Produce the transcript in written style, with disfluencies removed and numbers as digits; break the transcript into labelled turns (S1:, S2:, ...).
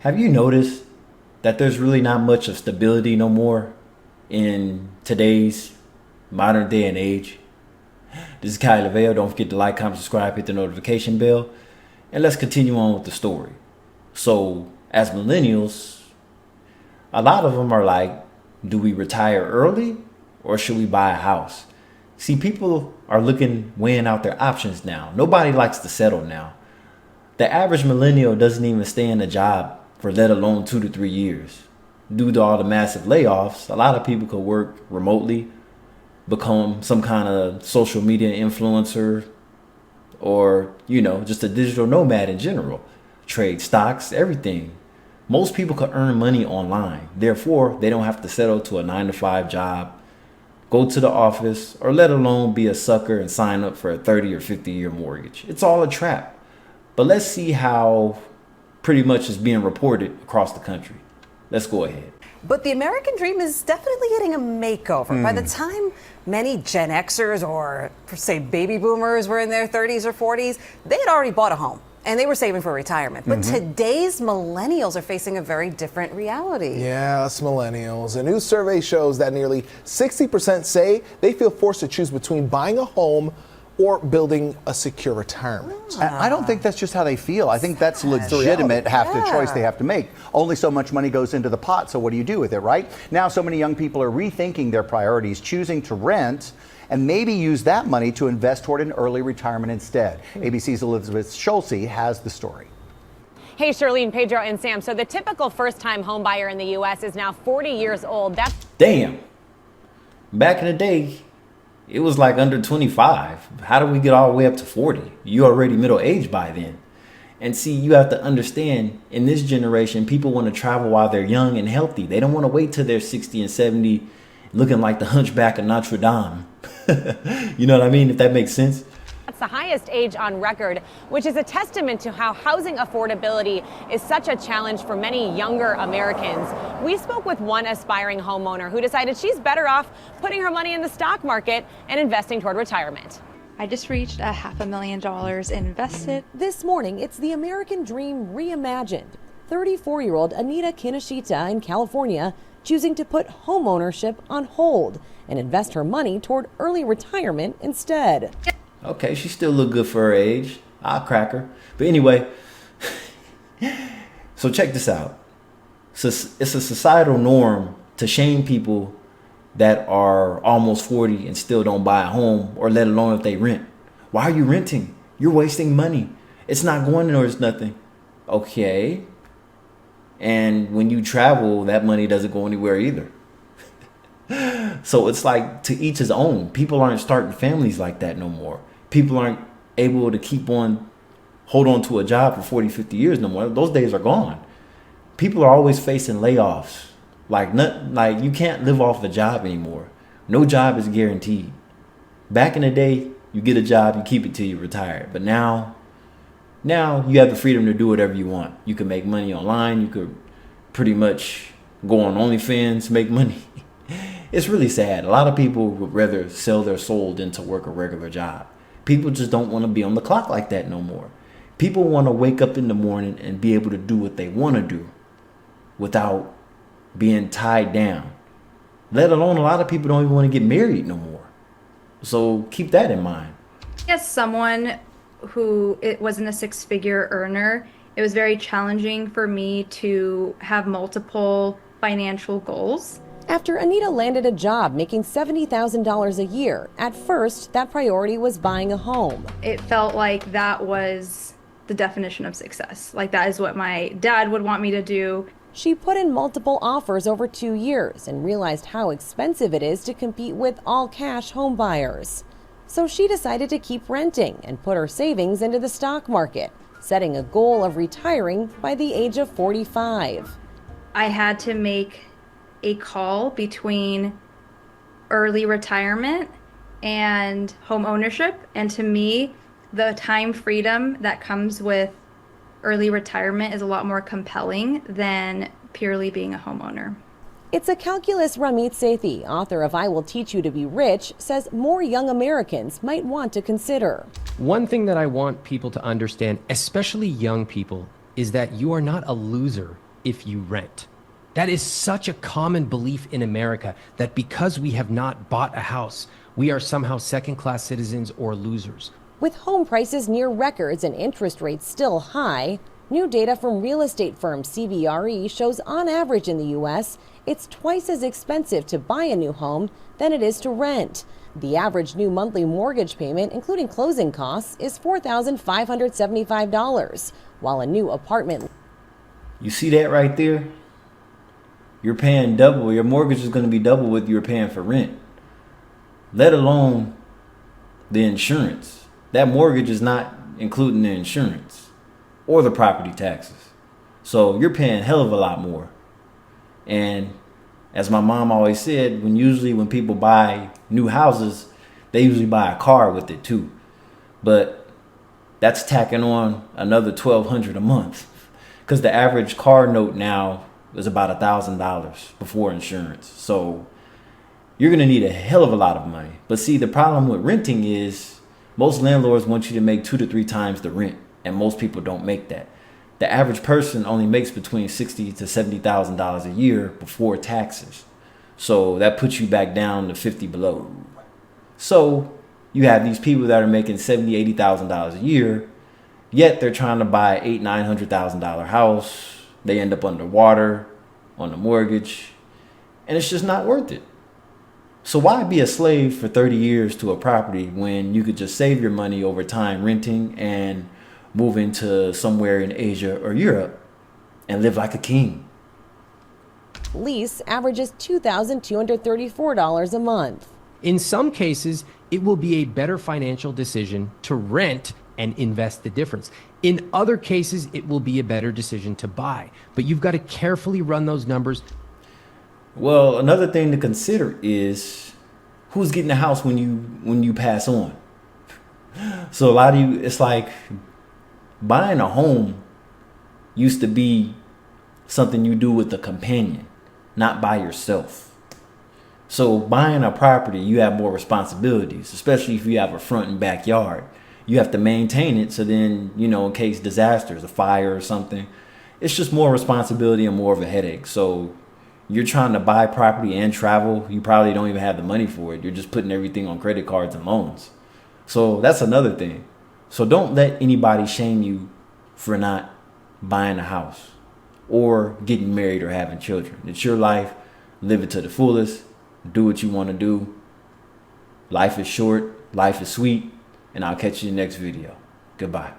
S1: Have you noticed that there's really not much of stability no more in today's modern day and age? This is Kai Lavelle. Don't forget to like, comment, subscribe, hit the notification bell. And let's continue on with the story. So, as millennials, a lot of them are like, do we retire early or should we buy a house? See, people are weighing out their options now. Nobody likes to settle now. The average millennial doesn't even stay in a job for let alone 2 to 3 years. Due to all the massive layoffs, a lot of people could work remotely, become some kind of social media influencer, or, just a digital nomad in general. Trade stocks, everything. Most people could earn money online. Therefore, they don't have to settle to a 9-to-5 job, go to the office, or let alone be a sucker and sign up for a 30 or 50-year mortgage. It's all a trap. But let's see how pretty much is being reported across the country. Let's go ahead.
S2: But the American dream is definitely getting a makeover. By the time many Gen Xers or, say, baby boomers were in their 30s or 40s, they had already bought a home and they were saving for retirement. But today's millennials are facing a very different reality.
S3: Yeah, us millennials. A new survey shows that nearly 60% say they feel forced to choose between buying a home or building a secure retirement.
S4: I don't think that's just how they feel. I think that's legitimate choice they have to make. Only so much money goes into the pot, so what do you do with it, right? Now so many young people are rethinking their priorities, choosing to rent and maybe use that money to invest toward an early retirement instead. ABC's Elizabeth Schulze has the story.
S5: Hey, Shirlene, Pedro, and Sam. So the typical first-time home buyer in the U.S. is now 40 years old.
S1: Damn. Back in the day, it was like under 25. How do we get all the way up to 40? You're already middle-aged by then. And see, you have to understand, in this generation, people want to travel while they're young and healthy. They don't want to wait till they're 60 and 70 looking like the hunchback of Notre Dame. You know what I mean? If that makes sense.
S5: That's the highest age on record, which is a testament to how housing affordability is such a challenge for many younger Americans. We spoke with one aspiring homeowner who decided she's better off putting her money in the stock market and investing toward retirement.
S6: I just reached $500,000 invested.
S2: This morning, it's the American dream reimagined. 34-year-old Anita Kinoshita in California choosing to put home ownership on hold and invest her money toward early retirement instead.
S1: Okay, she still look good for her age. I'll crack her. But anyway, so check this out. So it's a societal norm to shame people that are almost 40 and still don't buy a home, or let alone if they rent. Why are you renting? You're wasting money. It's not going towards nothing. Okay. And when you travel, that money doesn't go anywhere either. So it's like, to each his own. People aren't starting families like that no more. People aren't able to hold on to a job for 40, 50 years no more. Those days are gone. People are always facing layoffs. Like you can't live off a job anymore. No job is guaranteed. Back in the day, you get a job, you keep it till you retire. But now you have the freedom to do whatever you want. You can make money online. You could pretty much go on OnlyFans, make money. It's really sad. A lot of people would rather sell their soul than to work a regular job. People just don't want to be on the clock like that no more. People want to wake up in the morning and be able to do what they want to do without being tied down. Let alone, a lot of people don't even want to get married no more. So keep that in mind.
S6: As someone who wasn't a six-figure earner, it was very challenging for me to have multiple financial goals.
S2: After Anita landed a job making $70,000 a year, at first that priority was buying a home.
S6: It felt like that was the definition of success. Like, that is what my dad would want me to do.
S2: She put in multiple offers over 2 years and realized how expensive it is to compete with all-cash home buyers. So she decided to keep renting and put her savings into the stock market, setting a goal of retiring by the age of 45.
S6: I had to make a call between early retirement and home ownership. And to me, the time freedom that comes with early retirement is a lot more compelling than purely being a homeowner.
S2: It's a calculus Ramit Sethi, author of I Will Teach You to Be Rich, says more young Americans might want to consider.
S7: One thing that I want people to understand, especially young people, is that you are not a loser if you rent. That is such a common belief in America that because we have not bought a house, we are somehow second-class citizens or losers.
S2: With home prices near records and interest rates still high, new data from real estate firm CBRE shows on average in the U.S., it's twice as expensive to buy a new home than it is to rent. The average new monthly mortgage payment, including closing costs, is $4,575, while a new apartment...
S1: You see that right there? You're paying double. Your mortgage is going to be double what you're paying for rent. Let alone the insurance. That mortgage is not including the insurance or the property taxes. So you're paying hell of a lot more. And as my mom always said, when people buy new houses, they usually buy a car with it too. But that's tacking on another $1,200 a month, because the average car note now is about $1,000 before insurance. So you're going to need a hell of a lot of money. But see, the problem with renting is most landlords want you to make 2 to 3 times the rent, and most people don't make that. The average person only makes between $60,000 to $70,000 a year before taxes. So that puts you back down to 50 below. So you have these people that are making $70,000, $80,000 a year, yet they're trying to buy $800,000, $900,000 house. They end up underwater on the mortgage, and it's just not worth it. So why be a slave for 30 years to a property when you could just save your money over time renting and move into somewhere in Asia or Europe and live like a king?
S2: Lease averages $2,234 a month.
S7: In some cases, it will be a better financial decision to rent and invest the difference. In other cases, it will be a better decision to buy. But you've got to carefully run those numbers.
S1: Well, another thing to consider is who's getting the house when you pass on. So a lot of you, it's like buying a home used to be something you do with a companion, not by yourself. So buying a property, you have more responsibilities, especially if you have a front and backyard. You have to maintain it, so then, in case disasters, a fire or something, it's just more responsibility and more of a headache. So you're trying to buy property and travel, you probably don't even have the money for it. You're just putting everything on credit cards and loans. So that's another thing. So don't let anybody shame you for not buying a house or getting married or having children. It's your life. Live it to the fullest. Do what you want to do. Life is short. Life is sweet. And I'll catch you in the next video. Goodbye.